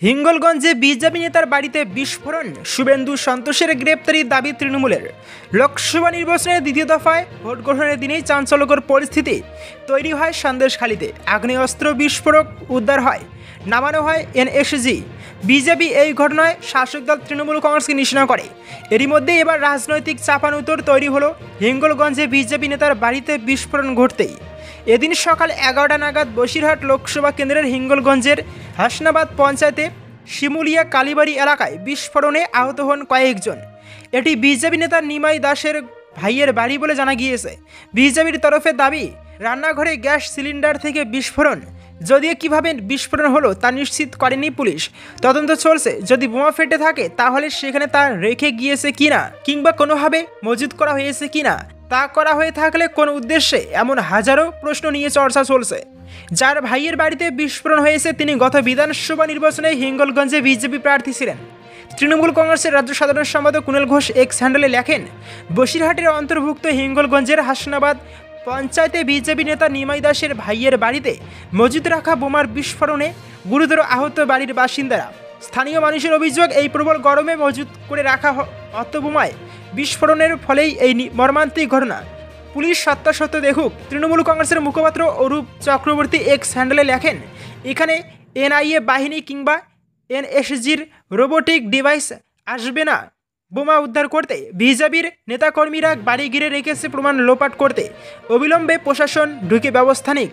হিঙ্গলগঞ্জে BJP নেতার বাড়িতে বিস্ফোরণ, শুভেন্দু সন্তোষের গ্রেপ্তারির দাবি তৃণমূলের। লোকসভা নির্বাচনের দ্বিতীয় দফায় ভোট গ্রহণের দিনেই চাঞ্চল্যকর পরিস্থিতি তৈরি হয় সন্দেশখালীতে। আগ্নেয়াস্ত্র বিস্ফোরক উদ্ধার হয়, নামানো হয় এনএসজি। বিজেপি এই ঘটনায় শাসক দল তৃণমূল কংগ্রেসকে নিশানা করে। এরই মধ্যে এবার রাজনৈতিক চাপানুতর তৈরি হলো হিঙ্গলগঞ্জে বিজেপি নেতার বাড়িতে বিস্ফোরণ ঘটতেই। এদিন সকাল 11টা নাগাদ বসিরহাট লোকসভা কেন্দ্রের হিঙ্গলগঞ্জের হাসনাবাদ পঞ্চায়েতে শিমুলিয়া কালীবাড়ি এলাকায় বিস্ফোরণে আহত হন কয়েকজন। এটি বিজেপি নেতা নিমাই দাসের ভাইয়ের বাড়ি বলে জানা গিয়েছে। বিজেপির তরফে দাবি, রান্নাঘরে গ্যাস সিলিন্ডার থেকে বিস্ফোরণ। যদিও কিভাবে বিস্ফোরণ হলো তা নিশ্চিত করেনি পুলিশ। তদন্ত চলছে। যদি বোমা ফেটে থাকে তাহলে সেখানে তা রেখে গিয়েছে কিনা, কিংবা কোনোভাবে মজুত করা হয়েছে কিনা, তা করা হয়ে থাকলে কোন উদ্দেশ্যে, এমন হাজারো প্রশ্ন নিয়ে চর্চা চলছে। যার ভাইয়ের বাড়িতে বিস্ফোরণ হয়েছে তিনি গত বিধানসভা নির্বাচনে হিঙ্গলগঞ্জে বিজেপি প্রার্থী ছিলেন। তৃণমূল কংগ্রেসের রাজ্য সাধারণ সম্পাদক কুণাল ঘোষ এক্স হ্যান্ডেলে লেখেন, বসিরহাটের অন্তর্ভুক্ত হিঙ্গলগঞ্জের হাসনাবাদ পঞ্চায়েতে বিজেপি নেতা নিমাই দাসের ভাইয়ের বাড়িতে মজুত রাখা বোমার বিস্ফোরণে গুরুতর আহত বাড়ির বাসিন্দারা। স্থানীয় মানুষের অভিযোগ, এই প্রবল গরমে মজুত করে রাখা বোমায় বিস্ফোরণের ফলেই এই মর্মান্তিক ঘটনা। পুলিশ সত্যাসত্য দেখুক। তৃণমূল কংগ্রেসের মুখপাত্র অরূপ চক্রবর্তী এক্স হ্যান্ডেলে লেখেন, এখানে এনআইএ বাহিনী কিংবা এনএসজির রোবোটিক ডিভাইস আসবে না বোমা উদ্ধার করতে। বিজেপির নেতাকর্মীরা বাড়ি ঘিরে রেখেছে প্রমাণ লোপাট করতে। অবিলম্বে প্রশাসন ঢুকে ব্যবস্থা নিক।